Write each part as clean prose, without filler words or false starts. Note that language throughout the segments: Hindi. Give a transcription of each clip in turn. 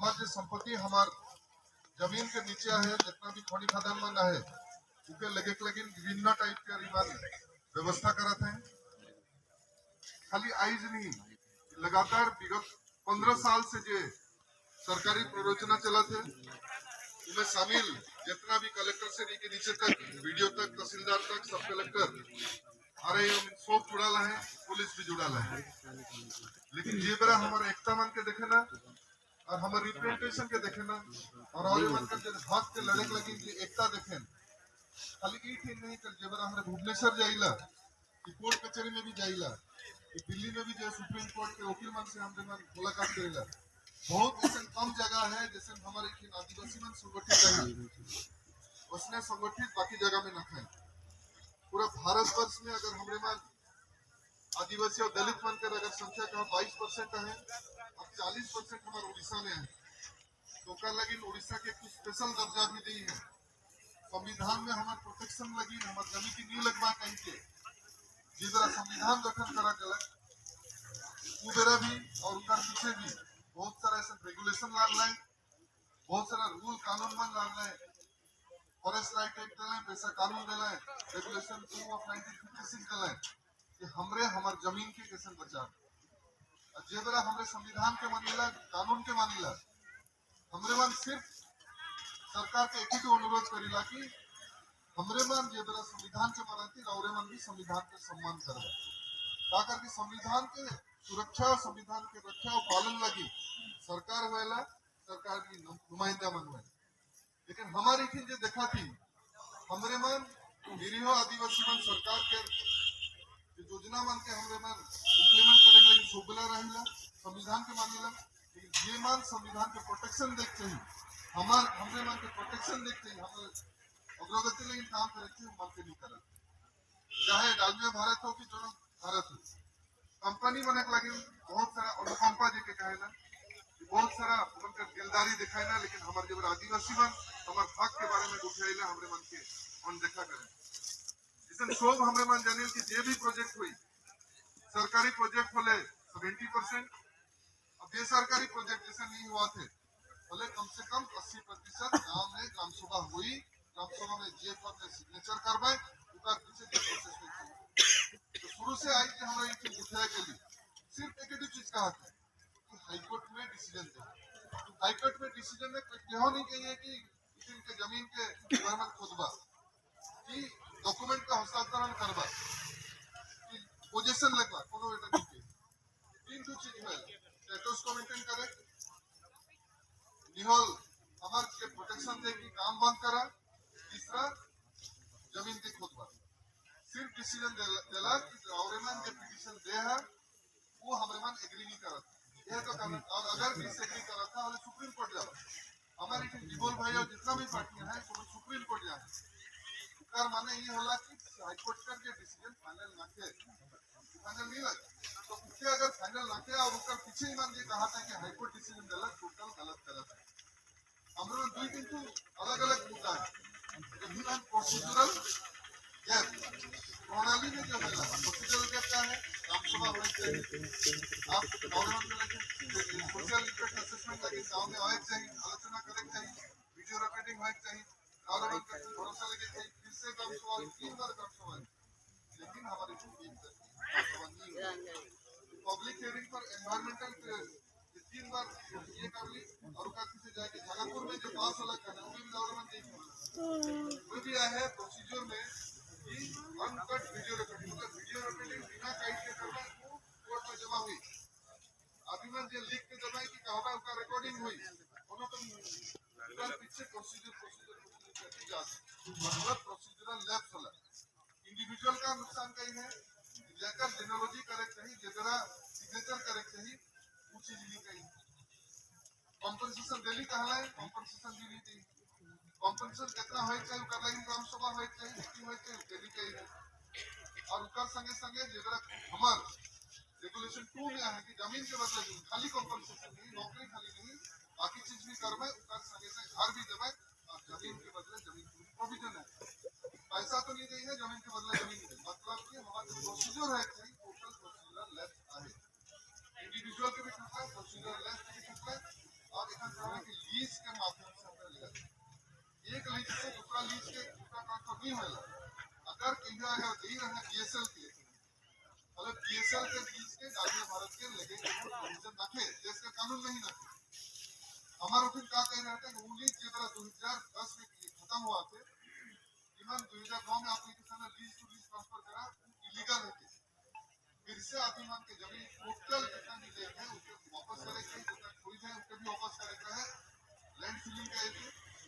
हमार जो संपत्ति हमार जमीन के नीचे है जितना भी खनी खदान मन है उके लगे विभिन्न टाइप के व्यवस्था करत है। खाली आइज नहीं लगातार विगत 15 साल से जो सरकारी प्ररोचना चलत है उसमें शामिल जितना भी कलेक्टर से लेके नीचे तक वीडियो तक तहसीलदार तक सब कलेक्टर अरे सब जुड़ा है, पुलिस भी जुड़ा है। लेकिन ये बड़ा हमारे एकता मन के देखे ना और हमारे रिप्रेजेंटेशन के देखे ना और मन के हक के लड़क लगी कि एकता देखे खाली ई ठीक नहीं कर जे बड़ा हमारे भुवनेश्वर जाइला कि कोर्ट कचहरी में भी जाइला कि दिल्ली में भी जो सुप्रीम कोर्ट के वकील मन से हमरे मन मुलाकात करेला। बहुत ऐसे कम जगह है जैसे हमारे आदिवासी मन संगठित है उसने संगठित बाकी जगह में न खाए। पूरा भारत वर्ष में अगर हमरे मन आदिवासी और दलित मन कर अगर संख्या का 22% है, अब 40% हमारे उड़ीसा में है, तो कर लगी उड़ीसा के कुछ स्पेशल दर्जा भी दी है। संविधान में हमारे प्रोटेक्शन लगी हमारे जमीन की नींव लगवा कहीं के जिस तरह संविधान गठन करा गया उधर भी और उनका पीछे भी बहुत सारा ऐसा रेगुलेशन ला रहा है, बहुत सारा रूल कानून बन रहा है। फॉरेस्ट राइट एक्ट दिला है, पैसा कानून दिला है, रेगुलेशन 2 ऑफ 1956 दिला है कि हमरे हमार जमीन के कैसे बचा। जे बरा हमरे संविधान के मानिला कानून के मानिला हमरे मन सिर्फ सरकार के एक ही अनुरोध करेला कि हमरे मन जे बरा संविधान के मानती और मन भी संविधान के सम्मान करवा ताकर कि संविधान के सुरक्षा और संविधान के रक्षा और पालन लगी सरकार होएला सरकार की नुमाइंदा मन हुए। लेकिन हमारी थी जो देखा थी हमरे मन निरीह आदिवासी मन सरकार के योजना मन के हमरे मन इम्प्लीमेंट करे के सोबला रहिला संविधान के मानिला। लेकिन जे मन संविधान के प्रोटेक्शन देखते ही हमरे मन के प्रोटेक्शन देखते ही हम अग्रगति लेकिन काम करते हैं मन के नहीं करत। चाहे राज्य भारत हो कि जो भारत हो कंपनी बने के लगे बहुत सारा अनुकंपा जी के कहे ना बहुत सारा उनका दिलदारी दिखाए ना। लेकिन हमारे जब आदिवासी मन हमारे हक के बारे में उठाइला हमरे मन के अनदेखा करें इसन शोभ हमरे मन जानिल कि जे भी प्रोजेक्ट हुई सरकारी प्रोजेक्ट होले 70% अब बेसरकारी प्रोजेक्ट जैसे नहीं हुआ थे बोले कम से कम 80% गांव में ग्राम सभा हुई, ग्राम सभा में जे पर में सिग्नेचर करवाए उनका पीछे जो प्रोसेस हुई। तो शुरू से आई कि हमारा ये चीज उठाया के लिए सिर्फ एक ही चीज कहा था कि हाईकोर्ट में डिसीजन दे। हाईकोर्ट में डिसीजन में यह नहीं कहिए कि इनके जमीन के गवर्नमेंट खोदबा कि डॉक्यूमेंट का हस्तांतरण करवा कि पोजीशन लगवा कोनो बेटा नहीं तीन दो चीज है स्टेटस को मेंटेन करे निहल हमार के प्रोटेक्शन दे की काम बंद करा। तीसरा जमीन की खोदबा सिर्फ डिसीजन देला कि गवर्नमेंट के पिटीशन दे है वो हमरे मन एग्री नहीं करत यह तो कारण और अगर डिसएग्री करत था हमें सुप्रीम कोर्ट जाओ। हमारे विबोल भाई और जितना भी पार्टियां हैं वो सुप्रीम कोर्ट जाए कर माने ये होला कि हाई कोर्ट का जो डिसीजन फाइनल ना के फाइनल नहीं लगे तो उसके अगर फाइनल ना के और उसका पीछे ही मान ये कहा था कि हाई कोर्ट डिसीजन देला टोटल गलत है। हमरे दुई किंतु अलग-अलग मुद्दा है विभिन्न प्रोसीजरल गैप प्रणाली में जो है प्रोसीजरल गैप क्या है ग्राम सभा होनी चाहिए आप गवर्नमेंट में सोशल इम्पैक्ट असेसमेंट लगे गांव में आए चाहिए आलोचना करे चाहिए वीडियो रिकॉर्डिंग होनी चाहिए गवर्नमेंट का भरोसा लगे चाहिए फिर से ग्राम सभा 3 बार ग्राम सभा लेकिन हमारी पब्लिक हियरिंग पर एनवायरमेंटल 3 बार ये कर ली और काफी से जाके जगतपुर में जो पास वाला करना वो भी गवर्नमेंट नहीं वो भी आया है प्रोसीजर में कि अनकट वीडियो रिकॉर्डिंग मतलब वीडियो रिकॉर्डिंग बिना काइट के करना वो कोर्ट में जमा हुई अभी मैं जो लिख के जमा की कहवा उसका रिकॉर्डिंग हुई दोनों तो उधर पीछे प्रोसीजर करती जाती मतलब प्रोसीजरल लैप्स वाला इंडिविजुअल का नुकसान कहीं है लेकर जेनोलॉजी करेक्ट नहीं जरा सिग्नेचर करेक्ट नहीं वो चीज नहीं कहीं कॉम्पनसेशन दिल्ली कहला है कॉम्पनसेशन भी नहीं दी कॉम्पनसेशन कितना होए चाहिए कर लाइन ग्राम सभा होए चाहिए मीटिंग होए चाहिए दिल्ली कहीं और उकर संगे संगे जरा हमार रेगुलेशन 2 में है कि जमीन के बदले खाली कॉम्पनसेशन नहीं नौकरी खाली नहीं बाकी चीज भी करवाए उकर संगे संगे घर भी देवाए और जमीन के बदले जमीन की प्रोविजन है पैसा तो नहीं देंगे जमीन के बदले जमीन मतलब कि हमारा प्रोसीजर है चाहिए टोटल प्रोसीजर लेस है इंडिविजुअल के भी खतरा प्रोसीजर लेस के भी खतरा और एक दूसरा लीज के दूसरा ट्रांसफर नहीं होला अगर इंडिया है दे रहे बीएसएल के मतलब बीएसएल के लीज के गाड़ी भारत के लगे प्रोविजन रखे देश के कानून नहीं रखे हमारा फिर क्या कह रहे थे वो लीज के तरह 2010 में खत्म हुआ थे इवन 2009 में application lease to lease transfer करा इलीगल है फिर से आदिमान के जमीन टोटल जितना भी ले है उसके वापस करेंगे जितना खरीद है उसके भी वापस करेगा है लैंड फिलिंग का एक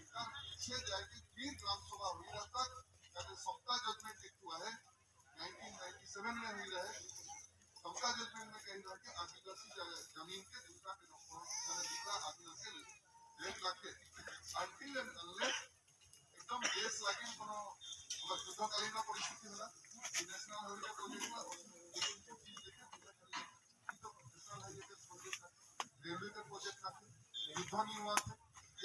उसका पीछे जाके फिर ग्राम सभा हुई रहा तक यानी समता जजमेंट एक हुआ है 1997 में हुई रहा है समता जजमेंट में कही रहा कि आदिवासी जमीन के दूसरा के दूसरा आदिवासी रेट रखे अनटिल एंड अनलेस एकदम देश लागे कोनो युद्धकालीन परिस्थिति होला नेशनल हाईवे प्रोजेक्ट रेलवे का प्रोजेक्ट रखे युद्ध नहीं हुआ थे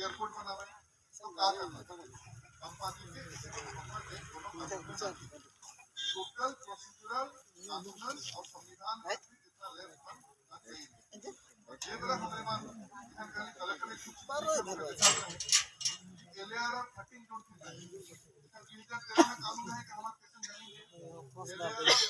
एयरपोर्ट बना रहे तो क्या करना अंबानी के टोटल प्रोसीजरल कानूनन और संविधान जितना लेवल चाहिए और ये तरह हमारे मान इधर खाली कलेक्टर कुछ एलआर 13 जोड़ के इधर 2013 में कानून है कि हमारे कैसे जाएंगे